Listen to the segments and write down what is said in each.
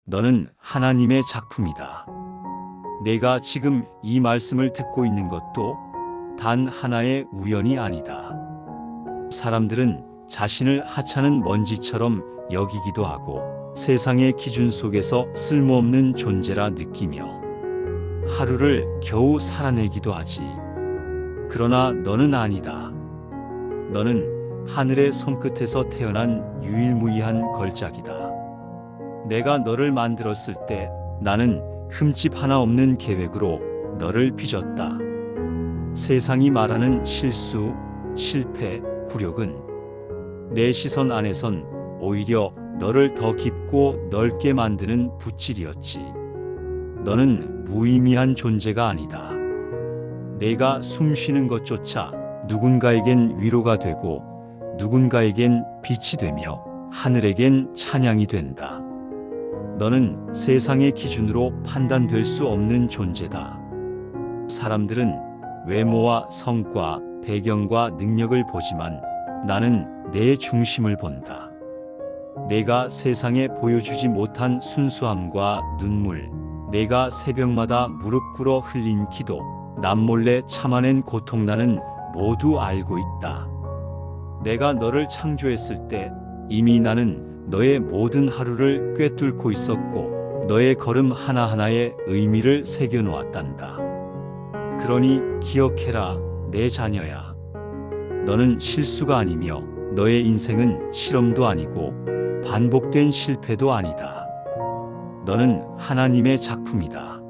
너는 하나님의 작품이다. 내가 지금 이 말씀을 듣고 있는 것도 단 하나의 우연이 아니다. 사람들은 자신을 하찮은 먼지처럼 여기기도 하고 세상의 기준 속에서 쓸모없는 존재라 느끼며 하루를 겨우 살아내기도 하지. 그러나 너는 아니다. 너는 하늘의 손끝에서 태어난 유일무이한 걸작이다. 내가 너를 만들었을 때 나는 흠집 하나 없는 계획으로 너를 빚었다. 세상이 말하는 실수, 실패, 굴욕은 내 시선 안에선 오히려 너를 더 깊고 넓게 만드는 붓질이었지. 너는 무의미한 존재가 아니다. 내가 숨 쉬는 것조차 누군가에겐 위로가 되고 누군가에겐 빛이 되며 하늘에겐 찬양이 된다. 너는 세상의 기준으로 판단될 수 없는 존재다. 사람들은 외모와 성과, 배경과 능력을 보지만 나는 내 중심을 본다. 내가 세상에 보여주지 못한 순수함과 눈물, 내가 새벽마다 무릎 꿇어 흘린 기도, 남몰래 참아낸 고통 나는 모두 알고 있다. 내가 너를 창조했을 때 이미 나는 너의 모든 하루를 꿰뚫고 있었고 너의 걸음 하나하나에 의미를 새겨놓았단다. 그러니 기억해라, 내 자녀야. 너는 실수가 아니며 너의 인생은 실험도 아니고 반복된 실패도 아니다. 너는 하나님의 작품이다.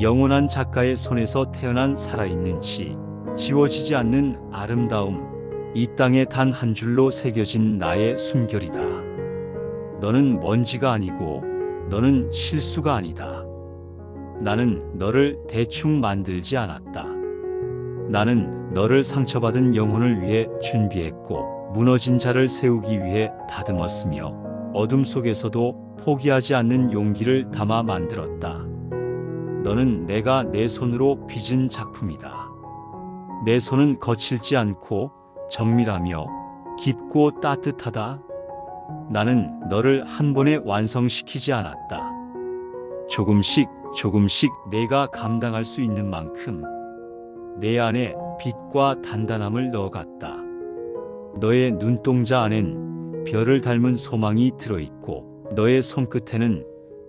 영원한 작가의 손에서 태어난 살아있는 시, 지워지지 않는 아름다움, 이 땅에 단 한 줄로 새겨진 나의 숨결이다. 너는 먼지가 아니고 너는 실수가 아니다. 나는 너를 대충 만들지 않았다. 나는 너를 상처받은 영혼을 위해 준비했고 무너진 자를 세우기 위해 다듬었으며 어둠 속에서도 포기하지 않는 용기를 담아 만들었다. 너는 내가 내 손으로 빚은 작품이다. 내 손은 거칠지 않고 정밀하며 깊고 따뜻하다. 나는 너를 한 번에 완성시키지 않았다. 조금씩 조금씩 내가 감당할 수 있는 만큼 내 안에 빛과 단단함을 넣어갔다. 너의 눈동자 안엔 별을 닮은 소망이 들어있고 너의 손끝에는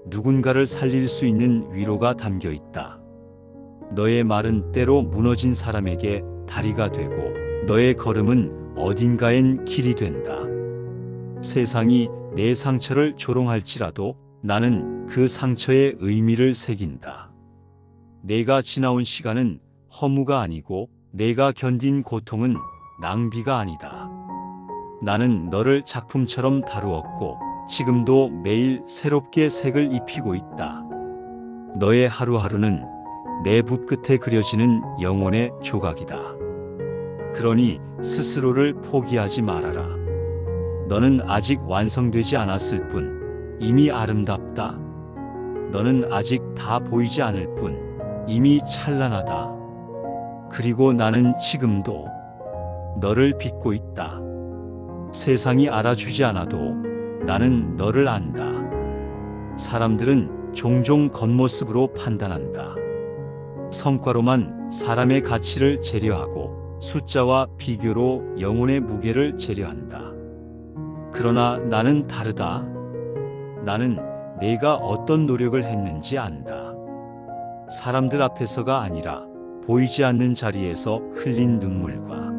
누군가를 살릴 수 있는 위로가 담겨있다. 너의 말은 때로 무너진 사람에게 다리가 되고 너의 걸음은 어딘가엔 길이 된다. 세상이 내 상처를 조롱할지라도 나는 그 상처에 의미를 새긴다. 내가 지나온 시간은 허무가 아니고 내가 견딘 고통은 낭비가 아니다. 나는 너를 작품처럼 다루었고 지금도 매일 새롭게 색을 입히고 있다. 너의 하루하루는 내 붓끝에 그려지는 영혼의 조각이다. 그러니 스스로를 포기하지 말아라. 너는 아직 완성되지 않았을 뿐 이미 아름답다. 너는 아직 다 보이지 않을 뿐 이미 찬란하다. 그리고 나는 지금도 너를 빚고 있다. 세상이 알아주지 않아도 나는 너를 안다. 사람들은 종종 겉모습으로 판단한다. 성과로만 사람의 가치를 재려하고 숫자와 비교로 영혼의 무게를 재려한다. 그러나 나는 다르다. 나는 내가 어떤 노력을 했는지 안다. 사람들 앞에서가 아니라 보이지 않는 자리에서 흘린 눈물과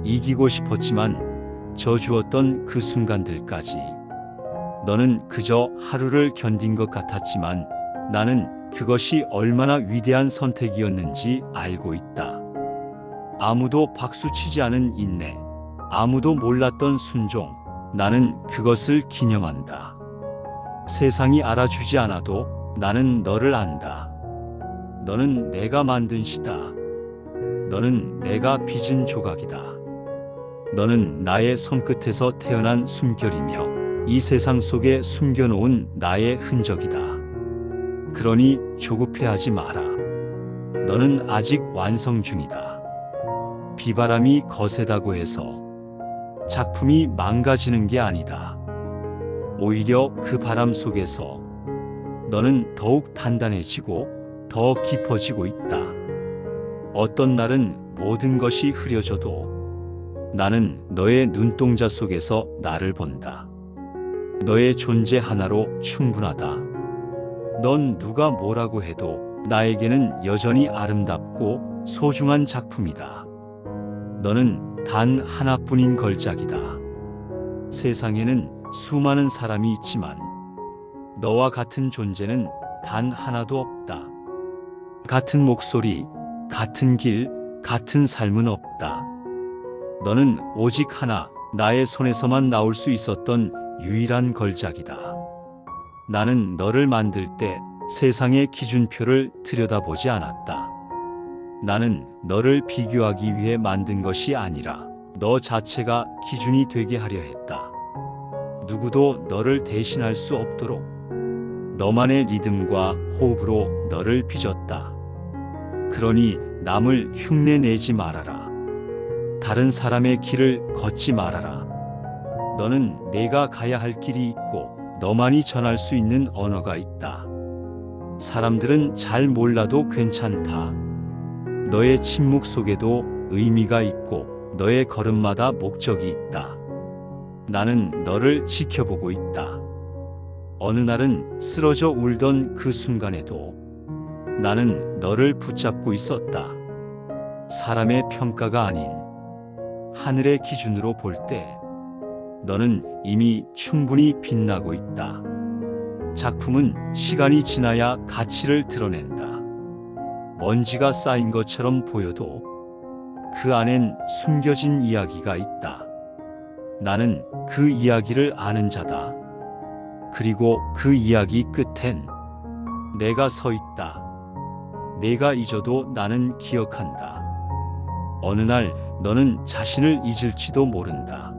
이기고 싶었지만 져주었던 그 순간들까지. 너는 그저 하루를 견딘 것 같았지만 나는 그것이 얼마나 위대한 선택이었는지 알고 있다. 아무도 박수치지 않은 인내, 아무도 몰랐던 순종, 나는 그것을 기념한다. 세상이 알아주지 않아도 나는 너를 안다. 너는 내가 만든 시다. 너는 내가 빚은 조각이다. 너는 나의 손끝에서 태어난 숨결이며 이 세상 속에 숨겨놓은 나의 흔적이다. 그러니 조급해하지 마라. 너는 아직 완성 중이다. 비바람이 거세다고 해서 작품이 망가지는 게 아니다. 오히려 그 바람 속에서 너는 더욱 단단해지고 더 깊어지고 있다. 어떤 날은 모든 것이 흐려져도 나는 너의 눈동자 속에서 나를 본다. 너의 존재 하나로 충분하다. 넌 누가 뭐라고 해도 나에게는 여전히 아름답고 소중한 작품이다. 너는 단 하나뿐인 걸작이다. 세상에는 수많은 사람이 있지만 너와 같은 존재는 단 하나도 없다. 같은 목소리, 같은 길, 같은 삶은 없다. 너는 오직 하나, 나의 손에서만 나올 수 있었던 유일한 걸작이다. 나는 너를 만들 때 세상의 기준표를 들여다보지 않았다. 나는 너를 비교하기 위해 만든 것이 아니라 너 자체가 기준이 되게 하려 했다. 누구도 너를 대신할 수 없도록 너만의 리듬과 호흡으로 너를 빚었다. 그러니 남을 흉내내지 말아라. 다른 사람의 길을 걷지 말아라. 너는 내가 가야 할 길이 있고 너만이 전할 수 있는 언어가 있다. 사람들은 잘 몰라도 괜찮다. 너의 침묵 속에도 의미가 있고 너의 걸음마다 목적이 있다. 나는 너를 지켜보고 있다. 어느 날은 쓰러져 울던 그 순간에도 나는 너를 붙잡고 있었다. 사람의 평가가 아닌 하늘의 기준으로 볼 때 너는 이미 충분히 빛나고 있다. 작품은 시간이 지나야 가치를 드러낸다. 먼지가 쌓인 것처럼 보여도 그 안엔 숨겨진 이야기가 있다. 나는 그 이야기를 아는 자다. 그리고 그 이야기 끝엔 내가 서 있다. 내가 잊어도 나는 기억한다. 어느 날 너는 자신을 잊을지도 모른다.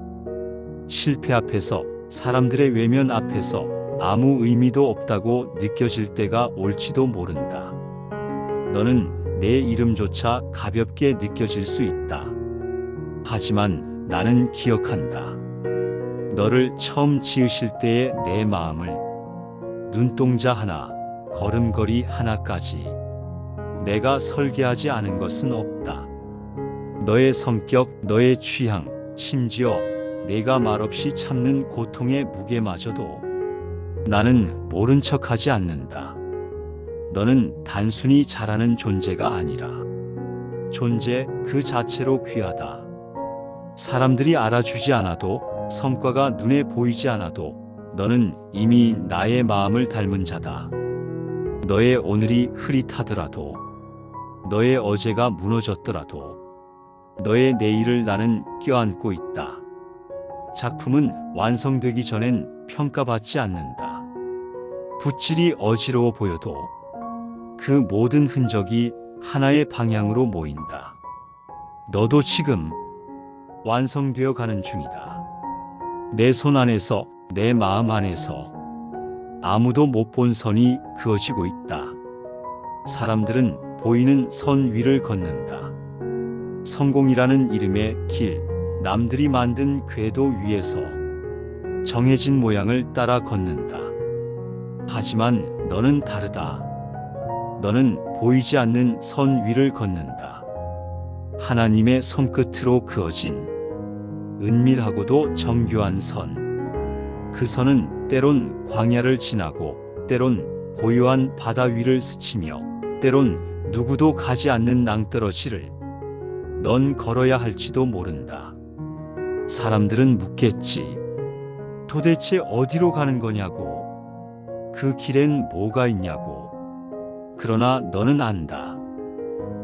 실패 앞에서, 사람들의 외면 앞에서 아무 의미도 없다고 느껴질 때가 올지도 모른다. 너는 내 이름조차 가볍게 느껴질 수 있다. 하지만 나는 기억한다. 너를 처음 지으실 때의 내 마음을, 눈동자 하나, 걸음걸이 하나까지 내가 설계하지 않은 것은 없다. 너의 성격, 너의 취향, 심지어 내가 말없이 참는 고통의 무게마저도 나는 모른 척하지 않는다. 너는 단순히 잘하는 존재가 아니라 존재 그 자체로 귀하다. 사람들이 알아주지 않아도, 성과가 눈에 보이지 않아도 너는 이미 나의 마음을 닮은 자다. 너의 오늘이 흐릿하더라도, 너의 어제가 무너졌더라도 너의 내일을 나는 껴안고 있다. 작품은 완성되기 전엔 평가받지 않는다. 붓질이 어지러워 보여도 그 모든 흔적이 하나의 방향으로 모인다. 너도 지금 완성되어 가는 중이다. 내 손 안에서, 내 마음 안에서 아무도 못 본 선이 그어지고 있다. 사람들은 보이는 선 위를 걷는다. 성공이라는 이름의 길, 남들이 만든 궤도 위에서 정해진 모양을 따라 걷는다. 하지만 너는 다르다. 너는 보이지 않는 선 위를 걷는다. 하나님의 손끝으로 그어진 은밀하고도 정교한 선. 그 선은 때론 광야를 지나고, 때론 고요한 바다 위를 스치며, 때론 누구도 가지 않는 낭떠러지를 넌 걸어야 할지도 모른다. 사람들은 묻겠지. 도대체 어디로 가는 거냐고. 그 길엔 뭐가 있냐고. 그러나 너는 안다.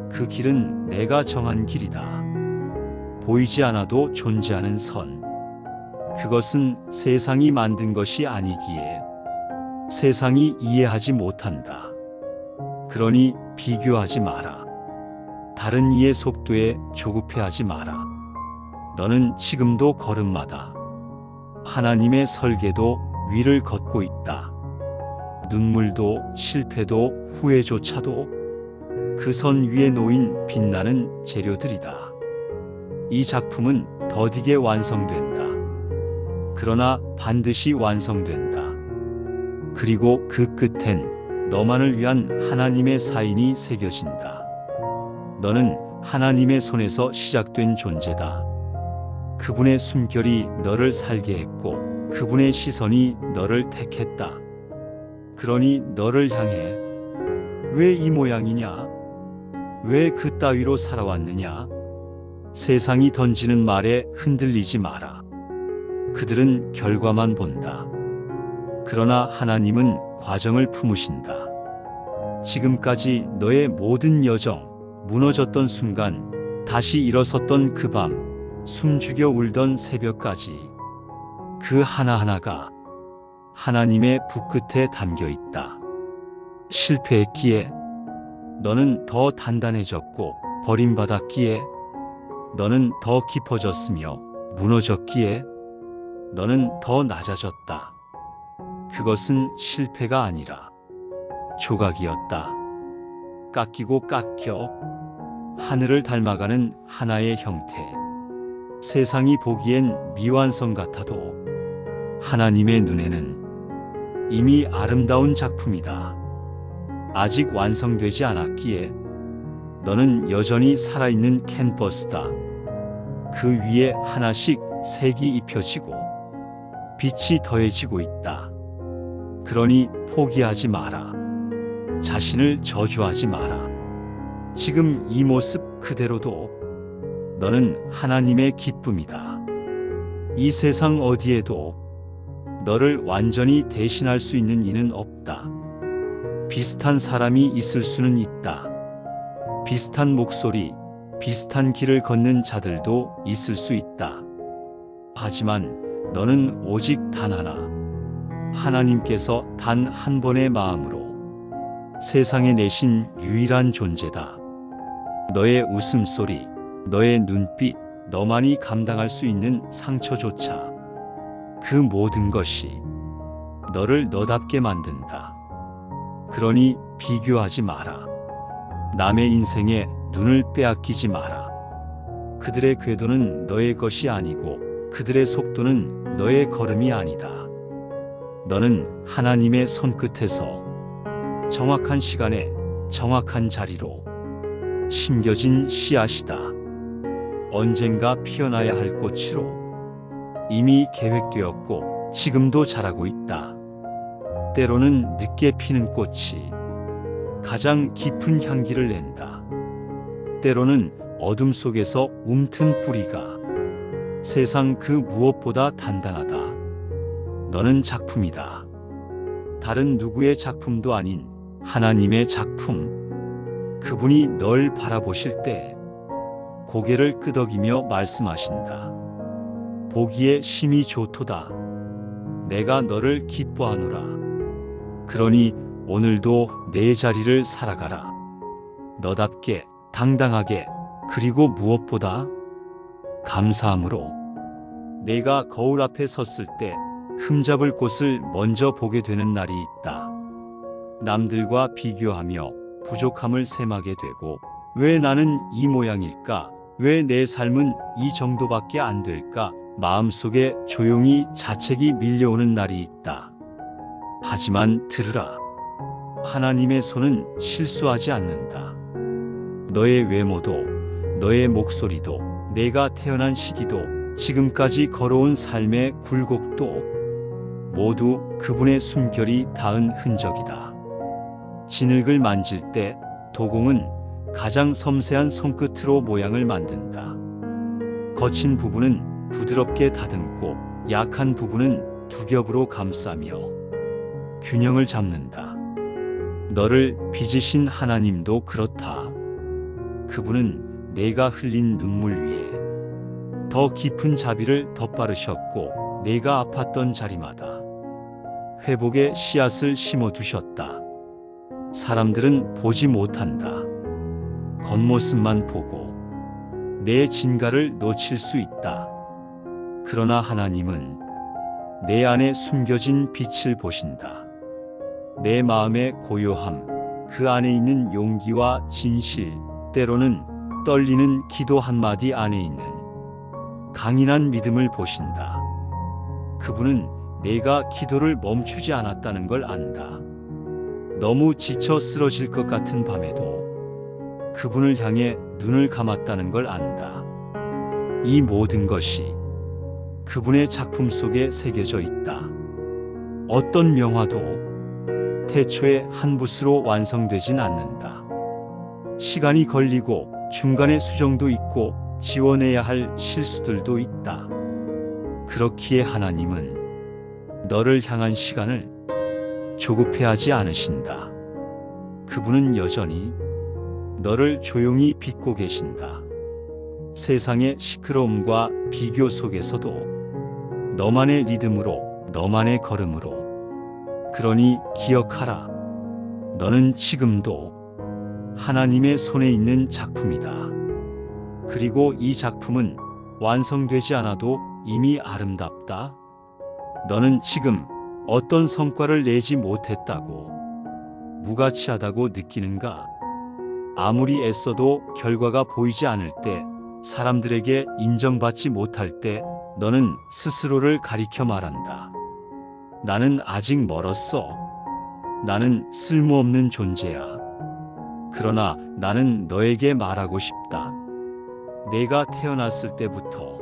그 길은 내가 정한 길이다. 보이지 않아도 존재하는 선. 그것은 세상이 만든 것이 아니기에 세상이 이해하지 못한다. 그러니 비교하지 마라. 다른 이의 속도에 조급해하지 마라. 너는 지금도 걸음마다 하나님의 설계도 위를 걷고 있다. 눈물도, 실패도, 후회조차도 그 선 위에 놓인 빛나는 재료들이다. 이 작품은 더디게 완성된다. 그러나 반드시 완성된다. 그리고 그 끝엔 너만을 위한 하나님의 사인이 새겨진다. 너는 하나님의 손에서 시작된 존재다. 그분의 숨결이 너를 살게 했고 그분의 시선이 너를 택했다. 그러니 너를 향해 왜 이 모양이냐? 왜 그 따위로 살아왔느냐? 세상이 던지는 말에 흔들리지 마라. 그들은 결과만 본다. 그러나 하나님은 과정을 품으신다. 지금까지 너의 모든 여정, 무너졌던 순간, 다시 일어섰던 그 밤, 숨죽여 울던 새벽까지 그 하나하나가 하나님의 붓끝에 담겨 있다. 실패했기에 너는 더 단단해졌고 버림받았기에 너는 더 깊어졌으며 무너졌기에 너는 더 낮아졌다. 그것은 실패가 아니라 조각이었다. 깎이고 깎여 하늘을 닮아가는 하나의 형태. 세상이 보기엔 미완성 같아도 하나님의 눈에는 이미 아름다운 작품이다. 아직 완성되지 않았기에 너는 여전히 살아있는 캔버스다. 그 위에 하나씩 색이 입혀지고 빛이 더해지고 있다. 그러니 포기하지 마라. 자신을 저주하지 마라. 지금 이 모습 그대로도 너는 하나님의 기쁨이다. 이 세상 어디에도 너를 완전히 대신할 수 있는 이는 없다. 비슷한 사람이 있을 수는 있다. 비슷한 목소리, 비슷한 길을 걷는 자들도 있을 수 있다. 하지만 너는 오직 단 하나, 하나님께서 단 한 번의 마음으로 세상에 내신 유일한 존재다. 너의 웃음소리, 너의 눈빛, 너만이 감당할 수 있는 상처조차 그 모든 것이 너를 너답게 만든다. 그러니 비교하지 마라. 남의 인생에 눈을 빼앗기지 마라. 그들의 궤도는 너의 것이 아니고 그들의 속도는 너의 걸음이 아니다. 너는 하나님의 손끝에서 정확한 시간에 정확한 자리로 심겨진 씨앗이다. 언젠가 피어나야 할 꽃으로 이미 계획되었고 지금도 자라고 있다. 때로는 늦게 피는 꽃이 가장 깊은 향기를 낸다. 때로는 어둠 속에서 움튼 뿌리가 세상 그 무엇보다 단단하다. 너는 작품이다. 다른 누구의 작품도 아닌 하나님의 작품. 그분이 널 바라보실 때 고개를 끄덕이며 말씀하신다. 보기에 심히 좋도다. 내가 너를 기뻐하노라. 그러니 오늘도 내 자리를 살아가라. 너답게, 당당하게, 그리고 무엇보다 감사함으로. 내가 거울 앞에 섰을 때 흠잡을 곳을 먼저 보게 되는 날이 있다. 남들과 비교하며 부족함을 셈하게 되고 왜 나는 이 모양일까? 왜 내 삶은 이 정도밖에 안 될까? 마음속에 조용히 자책이 밀려오는 날이 있다. 하지만 들으라. 하나님의 손은 실수하지 않는다. 너의 외모도, 너의 목소리도, 내가 태어난 시기도, 지금까지 걸어온 삶의 굴곡도 모두 그분의 숨결이 닿은 흔적이다. 진흙을 만질 때 도공은 가장 섬세한 손끝으로 모양을 만든다. 거친 부분은 부드럽게 다듬고 약한 부분은 두 겹으로 감싸며 균형을 잡는다. 너를 빚으신 하나님도 그렇다. 그분은 내가 흘린 눈물 위에 더 깊은 자비를 덧바르셨고 내가 아팠던 자리마다 회복의 씨앗을 심어두셨다. 사람들은 보지 못한다. 겉모습만 보고 내 진가를 놓칠 수 있다. 그러나 하나님은 내 안에 숨겨진 빛을 보신다. 내 마음의 고요함, 그 안에 있는 용기와 진실, 때로는 떨리는 기도 한마디 안에 있는 강인한 믿음을 보신다. 그분은 내가 기도를 멈추지 않았다는 걸 안다. 너무 지쳐 쓰러질 것 같은 밤에도 그분을 향해 눈을 감았다는 걸 안다. 이 모든 것이 그분의 작품 속에 새겨져 있다. 어떤 명화도 태초에 한 붓으로 완성되진 않는다. 시간이 걸리고 중간에 수정도 있고 지워내야 할 실수들도 있다. 그렇기에 하나님은 너를 향한 시간을 조급해하지 않으신다. 그분은 여전히 너를 조용히 빚고 계신다. 세상의 시끄러움과 비교 속에서도 너만의 리듬으로, 너만의 걸음으로. 그러니 기억하라. 너는 지금도 하나님의 손에 있는 작품이다. 그리고 이 작품은 완성되지 않아도 이미 아름답다. 너는 지금 어떤 성과를 내지 못했다고, 무가치하다고 느끼는가? 아무리 애써도 결과가 보이지 않을 때, 사람들에게 인정받지 못할 때 너는 스스로를 가리켜 말한다. 나는 아직 멀었어. 나는 쓸모없는 존재야. 그러나 나는 너에게 말하고 싶다. 내가 태어났을 때부터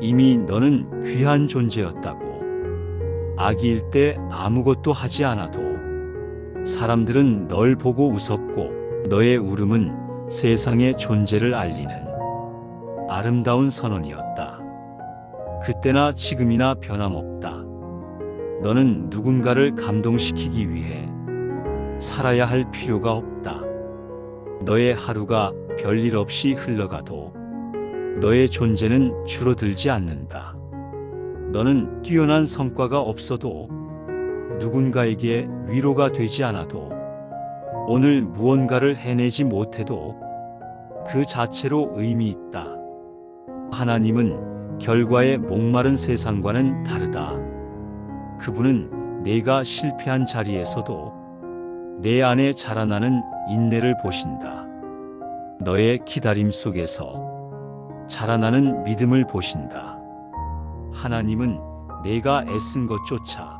이미 너는 귀한 존재였다고. 아기일 때 아무것도 하지 않아도 사람들은 널 보고 웃었고 너의 울음은 세상의 존재를 알리는 아름다운 선언이었다. 그때나 지금이나 변함없다. 너는 누군가를 감동시키기 위해 살아야 할 필요가 없다. 너의 하루가 별일 없이 흘러가도 너의 존재는 줄어들지 않는다. 너는 뛰어난 성과가 없어도, 누군가에게 위로가 되지 않아도, 오늘 무언가를 해내지 못해도 그 자체로 의미 있다. 하나님은 결과에 목마른 세상과는 다르다. 그분은 내가 실패한 자리에서도 내 안에 자라나는 인내를 보신다. 너의 기다림 속에서 자라나는 믿음을 보신다. 하나님은 내가 애쓴 것조차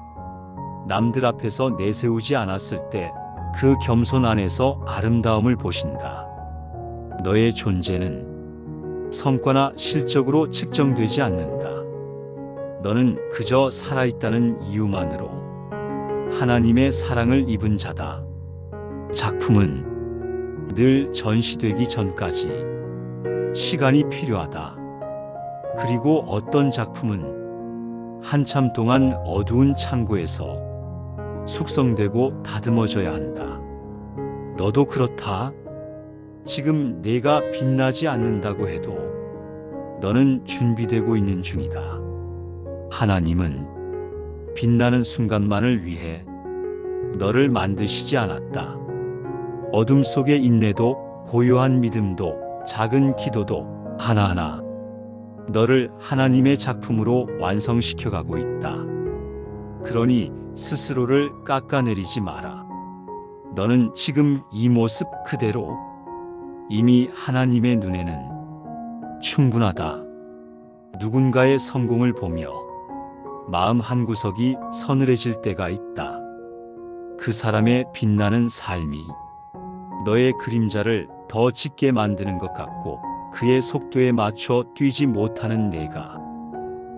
남들 앞에서 내세우지 않았을 때 그 겸손 안에서 아름다움을 보신다. 너의 존재는 성과나 실적으로 측정되지 않는다. 너는 그저 살아있다는 이유만으로 하나님의 사랑을 입은 자다. 작품은 늘 전시되기 전까지 시간이 필요하다. 그리고 어떤 작품은 한참 동안 어두운 창고에서 숙성되고 다듬어져야 한다. 너도 그렇다. 지금 내가 빛나지 않는다고 해도 너는 준비되고 있는 중이다. 하나님은 빛나는 순간만을 위해 너를 만드시지 않았다. 어둠 속의 인내도, 고요한 믿음도, 작은 기도도 하나하나 너를 하나님의 작품으로 완성시켜가고 있다. 그러니 스스로를 깎아내리지 마라. 너는 지금 이 모습 그대로 이미 하나님의 눈에는 충분하다. 누군가의 성공을 보며 마음 한구석이 서늘해질 때가 있다. 그 사람의 빛나는 삶이 너의 그림자를 더 짙게 만드는 것 같고, 그의 속도에 맞춰 뛰지 못하는 내가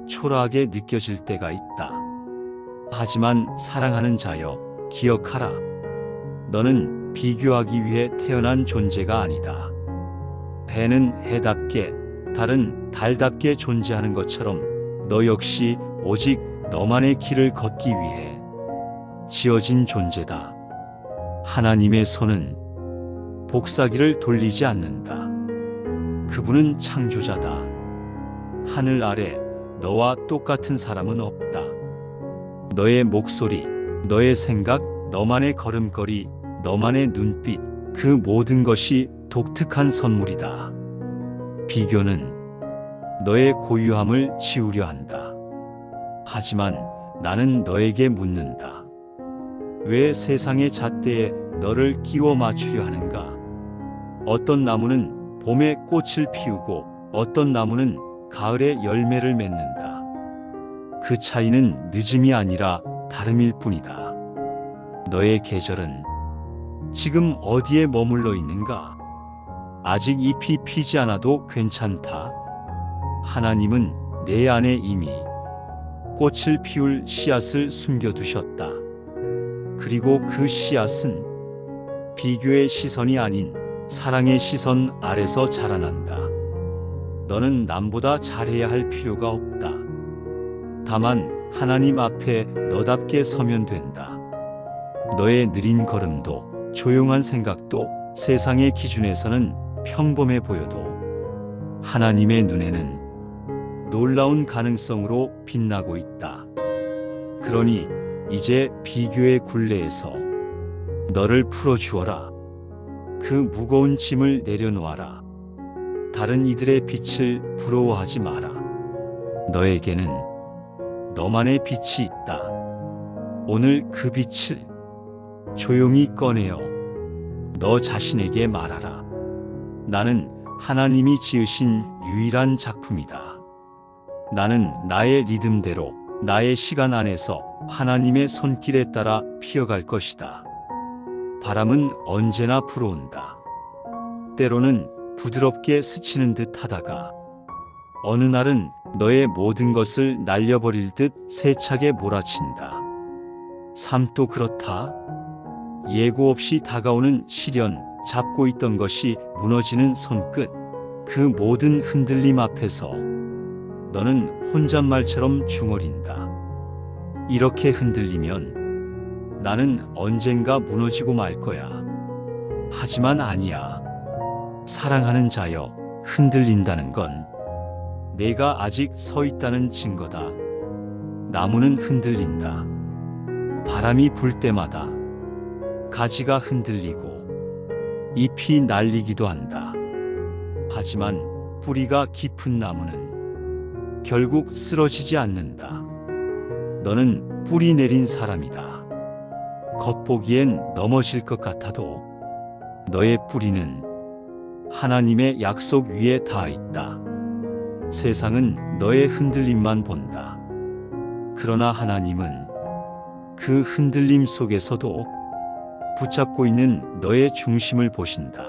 초라하게 느껴질 때가 있다. 하지만 사랑하는 자여, 기억하라. 너는 비교하기 위해 태어난 존재가 아니다. 해는 해답게, 달은 달답게 존재하는 것처럼 너 역시 오직 너만의 길을 걷기 위해 지어진 존재다. 하나님의 손은 복사기를 돌리지 않는다. 그분은 창조자다. 하늘 아래 너와 똑같은 사람은 없다. 너의 목소리, 너의 생각, 너만의 걸음걸이, 너만의 눈빛, 그 모든 것이 독특한 선물이다. 비교는 너의 고유함을 지우려 한다. 하지만 나는 너에게 묻는다. 왜 세상의 잣대에 너를 끼워 맞추려 하는가? 어떤 나무는 봄에 꽃을 피우고 어떤 나무는 가을에 열매를 맺는다. 그 차이는 늦음이 아니라 다름일 뿐이다. 너의 계절은 지금 어디에 머물러 있는가? 아직 잎이 피지 않아도 괜찮다. 하나님은 내 안에 이미 꽃을 피울 씨앗을 숨겨두셨다. 그리고 그 씨앗은 비교의 시선이 아닌 사랑의 시선 아래서 자라난다. 너는 남보다 잘해야 할 필요가 없다. 다만 하나님 앞에 너답게 서면 된다. 너의 느린 걸음도 조용한 생각도 세상의 기준에서는 평범해 보여도 하나님의 눈에는 놀라운 가능성으로 빛나고 있다. 그러니 이제 비교의 굴레에서 너를 풀어주어라. 그 무거운 짐을 내려놓아라. 다른 이들의 빛을 부러워하지 마라. 너에게는 너만의 빛이 있다. 오늘 그 빛을 조용히 꺼내어 너 자신에게 말하라. 나는 하나님이 지으신 유일한 작품이다. 나는 나의 리듬대로 나의 시간 안에서 하나님의 손길에 따라 피어갈 것이다. 바람은 언제나 불어온다. 때로는 부드럽게 스치는 듯 하다가 어느 날은 너의 모든 것을 날려버릴 듯 세차게 몰아친다. 삶도 그렇다. 예고 없이 다가오는 시련, 잡고 있던 것이 무너지는 손끝, 그 모든 흔들림 앞에서 너는 혼잣말처럼 중얼인다. 이렇게 흔들리면 나는 언젠가 무너지고 말 거야. 하지만 아니야. 사랑하는 자여, 흔들린다는 건 내가 아직 서 있다는 증거다. 나무는 흔들린다. 바람이 불 때마다 가지가 흔들리고 잎이 날리기도 한다. 하지만 뿌리가 깊은 나무는 결국 쓰러지지 않는다. 너는 뿌리 내린 사람이다. 겉보기엔 넘어질 것 같아도 너의 뿌리는 하나님의 약속 위에 닿아 있다. 세상은 너의 흔들림만 본다. 그러나 하나님은 그 흔들림 속에서도 붙잡고 있는 너의 중심을 보신다.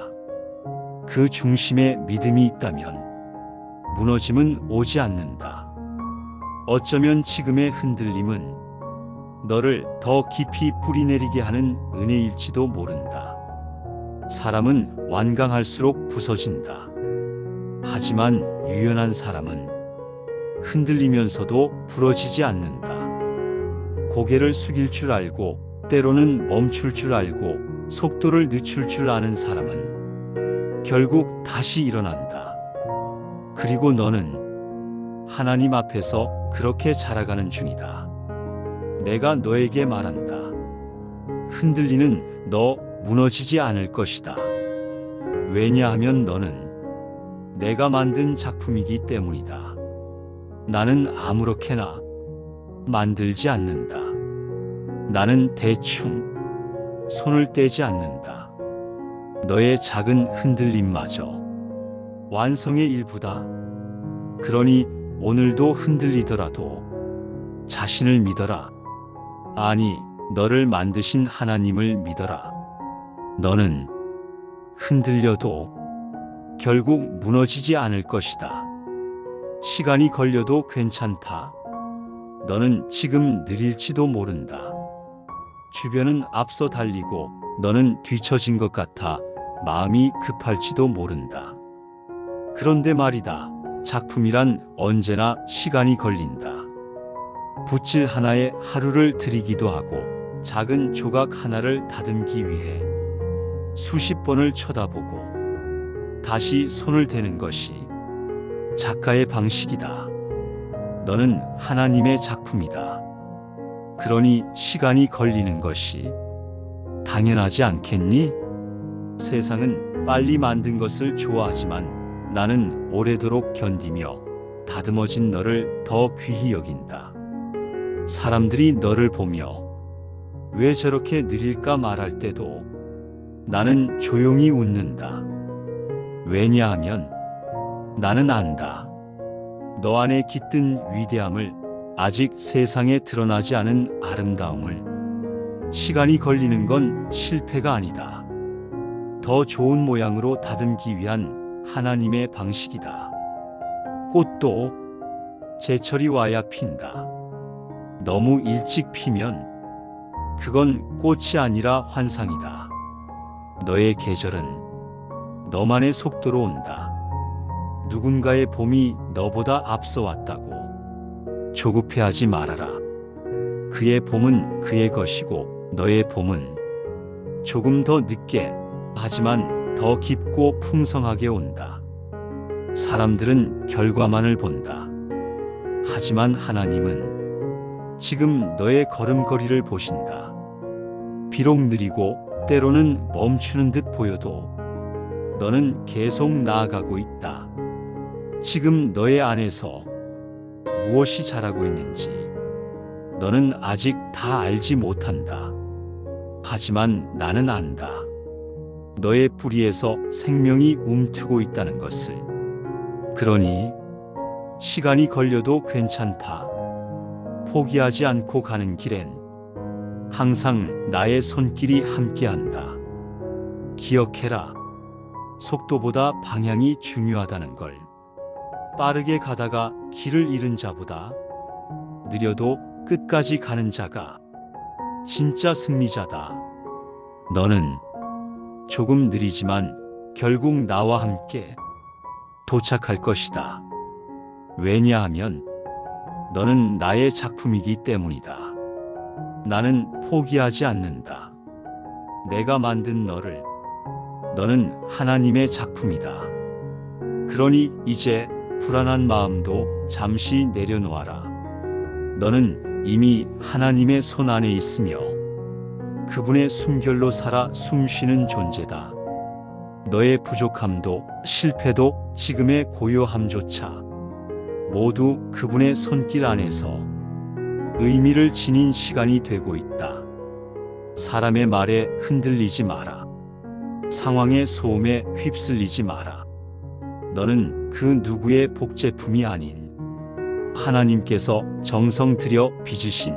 그 중심에 믿음이 있다면 무너짐은 오지 않는다. 어쩌면 지금의 흔들림은 너를 더 깊이 뿌리내리게 하는 은혜일지도 모른다. 사람은 완강할수록 부서진다. 하지만 유연한 사람은 흔들리면서도 부러지지 않는다. 고개를 숙일 줄 알고 때로는 멈출 줄 알고 속도를 늦출 줄 아는 사람은 결국 다시 일어난다. 그리고 너는 하나님 앞에서 그렇게 자라가는 중이다. 내가 너에게 말한다. 흔들리는 너 무너지지 않을 것이다. 왜냐하면 너는 내가 만든 작품이기 때문이다. 나는 아무렇게나 만들지 않는다. 나는 대충 손을 떼지 않는다. 너의 작은 흔들림마저 완성의 일부다. 그러니 오늘도 흔들리더라도 자신을 믿어라. 아니, 너를 만드신 하나님을 믿어라. 너는 흔들려도 결국 무너지지 않을 것이다. 시간이 걸려도 괜찮다. 너는 지금 느릴지도 모른다. 주변은 앞서 달리고 너는 뒤처진 것 같아 마음이 급할지도 모른다. 그런데 말이다. 작품이란 언제나 시간이 걸린다. 붓질 하나에 하루를 들이기도 하고 작은 조각 하나를 다듬기 위해 수십 번을 쳐다보고 다시 손을 대는 것이 작가의 방식이다. 너는 하나님의 작품이다. 그러니 시간이 걸리는 것이 당연하지 않겠니? 세상은 빨리 만든 것을 좋아하지만 나는 오래도록 견디며 다듬어진 너를 더 귀히 여긴다. 사람들이 너를 보며 왜 저렇게 느릴까 말할 때도 나는 조용히 웃는다. 왜냐하면 나는 안다. 너 안에 깃든 위대함을, 아직 세상에 드러나지 않은 아름다움을. 시간이 걸리는 건 실패가 아니다. 더 좋은 모양으로 다듬기 위한 하나님의 방식이다. 꽃도 제철이 와야 핀다. 너무 일찍 피면 그건 꽃이 아니라 환상이다. 너의 계절은 너만의 속도로 온다. 누군가의 봄이 너보다 앞서 왔다고 조급해하지 말아라. 그의 봄은 그의 것이고 너의 봄은 조금 더 늦게, 하지만 더 깊고 풍성하게 온다. 사람들은 결과만을 본다. 하지만 하나님은 지금 너의 걸음걸이를 보신다. 비록 느리고 때로는 멈추는 듯 보여도 너는 계속 나아가고 있다. 지금 너의 안에서 무엇이 자라고 있는지 너는 아직 다 알지 못한다. 하지만 나는 안다. 너의 뿌리에서 생명이 움트고 있다는 것을. 그러니 시간이 걸려도 괜찮다. 포기하지 않고 가는 길엔 항상 나의 손길이 함께한다. 기억해라. 속도보다 방향이 중요하다는 걸. 빠르게 가다가 길을 잃은 자보다 느려도 끝까지 가는 자가 진짜 승리자다. 너는 조금 느리지만 결국 나와 함께 도착할 것이다. 왜냐하면 너는 나의 작품이기 때문이다. 나는 포기하지 않는다. 내가 만든 너는 하나님의 작품이다. 그러니 이제 불안한 마음도 잠시 내려놓아라. 너는 이미 하나님의 손 안에 있으며 그분의 숨결로 살아 숨쉬는 존재다. 너의 부족함도 실패도 지금의 고요함조차 모두 그분의 손길 안에서 의미를 지닌 시간이 되고 있다. 사람의 말에 흔들리지 마라. 상황의 소음에 휩쓸리지 마라. 너는 그 누구의 복제품이 아닌 하나님께서 정성 들여 빚으신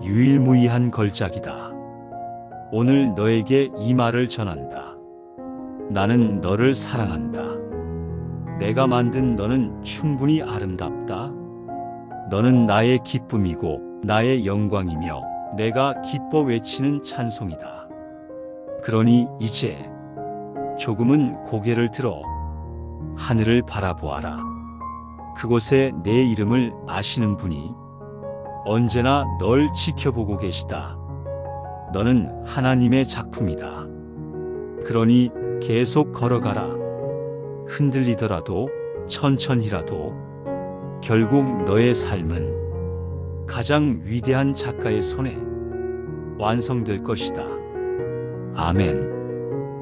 유일무이한 걸작이다. 오늘 너에게 이 말을 전한다. 나는 너를 사랑한다. 내가 만든 너는 충분히 아름답다. 너는 나의 기쁨이고 나의 영광이며 내가 기뻐 외치는 찬송이다. 그러니 이제 조금은 고개를 들어 하늘을 바라보아라. 그곳에 내 이름을 아시는 분이 언제나 널 지켜보고 계시다. 너는 하나님의 작품이다. 그러니 계속 걸어가라. 흔들리더라도 천천히라도 결국 너의 삶은 가장 위대한 작가의 손에 완성될 것이다. 아멘.